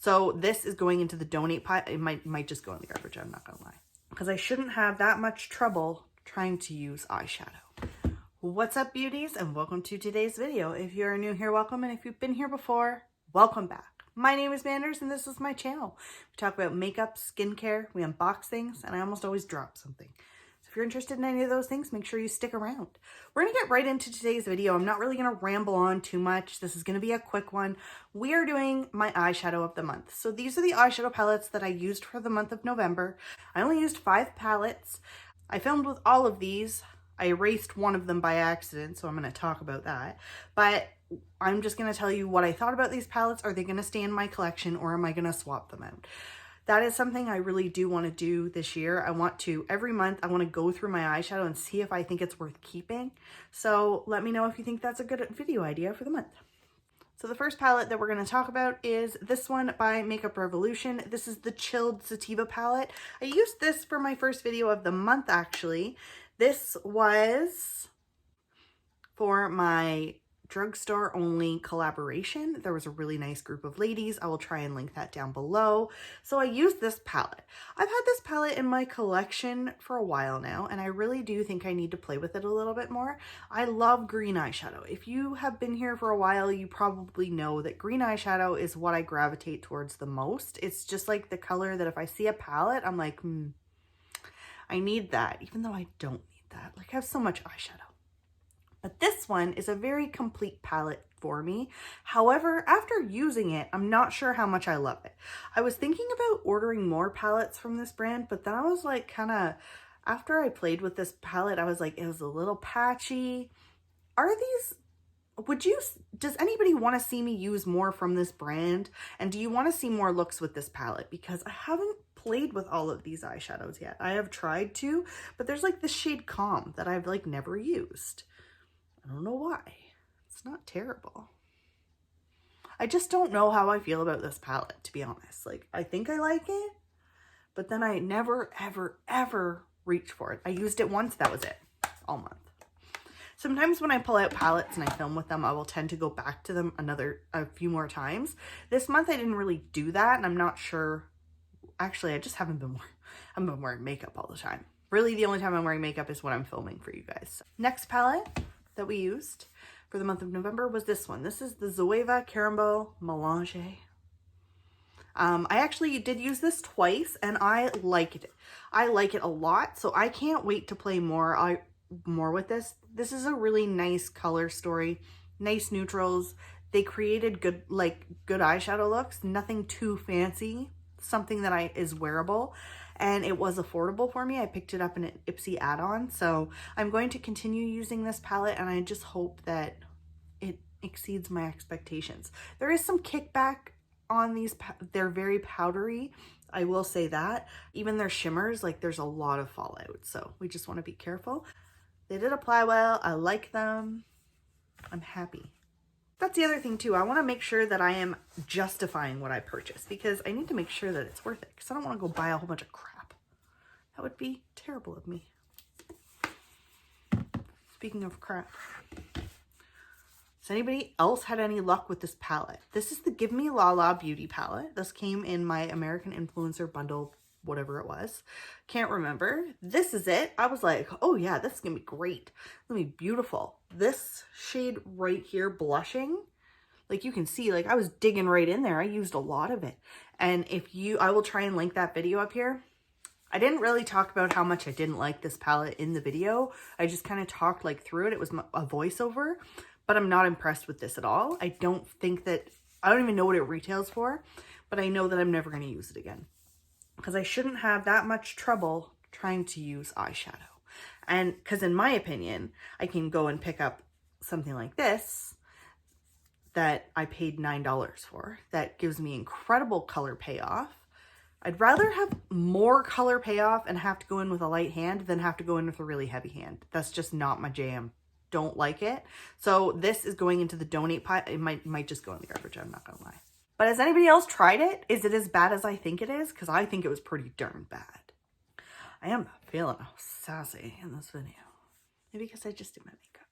So this is going into the donate pile. It might just go in the garbage, I'm not gonna lie. Because I shouldn't have that much trouble trying to use eyeshadow. What's up, beauties, and welcome to today's video. If you're new here, welcome, and if you've been here before, welcome back. My name is Manders, and this is my channel. We talk about makeup, skincare, we unbox things, and I almost always drop something. So if you're interested in any of those things, make sure you stick around. We're gonna get right into today's video. I'm not really gonna ramble on too much. This is gonna be a quick one. We are doing my eyeshadow of the month. So these are the eyeshadow palettes that I used for the month of November. I only used 5 palettes. I filmed with all of these. I erased one of them by accident, so I'm going to talk about that. But I'm just going to tell you what I thought about these palettes. Are they going to stay in my collection, or am I going to swap them out? That is something I really do want to do this year. I want to, every month, I want to go through my eyeshadow and see if I think it's worth keeping. So let me know if you think that's a good video idea for the month. So the first palette that we're going to talk about is this one by Makeup Revolution. This is the Chilled Sativa palette. I used this for my first video of the month, actually. This was for my drugstore only collaboration. There was a really nice group of ladies. I will try and link that down below. So I used this palette. I've had this palette in my collection for a while now, and I really do think I need to play with it a little bit more. I love green eyeshadow. If you have been here for a while, you probably know that green eyeshadow is what I gravitate towards the most. It's just like the color that if I see a palette, I'm like, I need that, even though I don't need that. Like, I have so much eyeshadow. But this one is a very complete palette for me. However, after using it, I'm not sure how much I love it. I was thinking about ordering more palettes from this brand, but then I was like, after I played with this palette, I was like, it was a little patchy. Does anybody want to see me use more from this brand? And do you want to see more looks with this palette? Because I haven't played with all of these eyeshadows yet. I have tried to, but there's like the shade Calm that I've like never used. I don't know why. It's not terrible. I just don't know how I feel about this palette, to be honest. Like, I think I like it, but then I never, ever, ever reach for it. I used it once, that was it, all month. Sometimes when I pull out palettes and I film with them, I will tend to go back to them a few more times. This month I didn't really do that, and I'm not sure. Actually, I just haven't been wearing makeup all the time. Really, the only time I'm wearing makeup is when I'm filming for you guys. Next palette that we used for the month of November was this one. This is the Zoeva Caramel Melange. I actually did use this twice, and I liked it. I like it a lot, so I can't wait to play more with this. This is a really nice color story, nice neutrals. They created good eyeshadow looks, nothing too fancy, something that is wearable, and it was affordable for me. I picked it up in an Ipsy add-on, so I'm going to continue using this palette, and I just hope that it exceeds my expectations. There is some kickback on these. They're very powdery, I will say that. Even their shimmers, like, there's a lot of fallout, so we just want to be careful. They did apply well. I like them. I'm happy. That's the other thing too. I want to make sure that I am justifying what I purchase, because I need to make sure that it's worth it, because I don't want to go buy a whole bunch of crap. That would be terrible of me. Speaking of crap, has anybody else had any luck with this palette? This is the Give Me La La Beauty palette. This came in my American Influencer bundle, whatever it was. Can't remember. This is it. I was like, oh yeah, this is gonna be great. It's gonna be beautiful. This shade right here, Blushing, like you can see, like I was digging right in there. I used a lot of it. And I will try and link that video up here. I didn't really talk about how much I didn't like this palette in the video. I just kind of talked like through it. It was a voiceover, but I'm not impressed with this at all. I don't even know what it retails for, but I know that I'm never going to use it again, because I shouldn't have that much trouble trying to use eyeshadow. And because in my opinion, I can go and pick up something like this that I paid $9 for, that gives me incredible color payoff. I'd rather have more color payoff and have to go in with a light hand than have to go in with a really heavy hand. That's just not my jam. Don't like it. So this is going into the donate pile. It might just go in the garbage, I'm not gonna lie. But has anybody else tried it? Is it as bad as I think it is? Because I think it was pretty darn bad. I am not feeling sassy in this video. Maybe because I just did my makeup.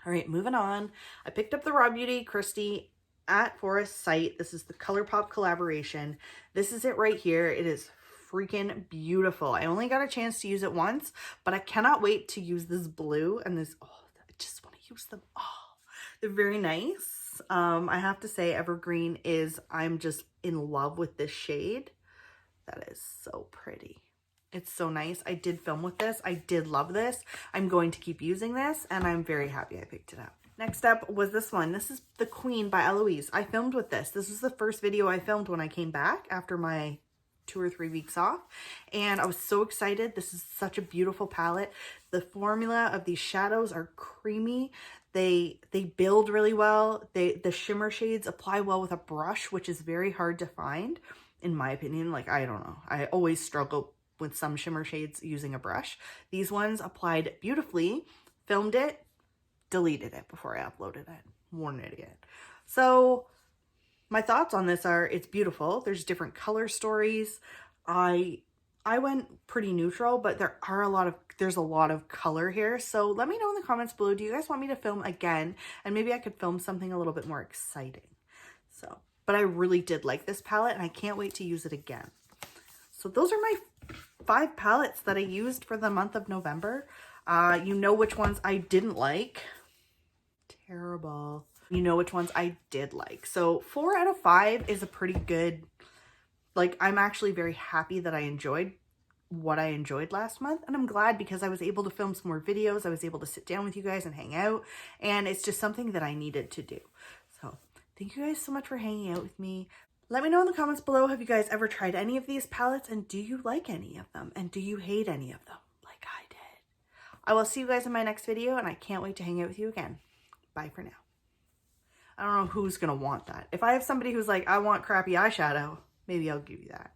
All right, moving on. I picked up the Raw Beauty Christy at Forest Sight. This is the ColourPop collaboration. This is it right here. It is freaking beautiful. I only got a chance to use it once, but I cannot wait to use this blue and this. Oh, I just want to use them all. They're very nice. I have to say Evergreen is, I'm just in love with this shade. That is so pretty. It's so nice. I did film with this. I did love this. I'm going to keep using this, and I'm very happy I picked it up. Next up was this one. This is The Queen by Eloise. I filmed with this. This was the first video I filmed when I came back after my 2 or 3 weeks off, and I was so excited. This is such a beautiful palette. The formula of these shadows are creamy. They build really well. The shimmer shades apply well with a brush, which is very hard to find, in my opinion. Like, I don't know. I always struggle with some shimmer shades using a brush. These ones applied beautifully. Filmed it, deleted it before I uploaded it. What an idiot. So my thoughts on this are, it's beautiful. There's different color stories. I went pretty neutral, but there's a lot of color here. So let me know in the comments below, do you guys want me to film again? And maybe I could film something a little bit more exciting. So, but I really did like this palette, and I can't wait to use it again. So those are my 5 palettes that I used for the month of November. You know which ones I didn't like. Terrible. You know which ones I did like. So 4 out of 5 is a pretty good, like, I'm actually very happy that I enjoyed what I enjoyed last month. And I'm glad because I was able to film some more videos. I was able to sit down with you guys and hang out. And it's just something that I needed to do. So thank you guys so much for hanging out with me. Let me know in the comments below, have you guys ever tried any of these palettes, and do you like any of them, and do you hate any of them like I did? I will see you guys in my next video, and I can't wait to hang out with you again. Bye for now. I don't know who's gonna want that. If I have somebody who's like, I want crappy eyeshadow, maybe I'll give you that.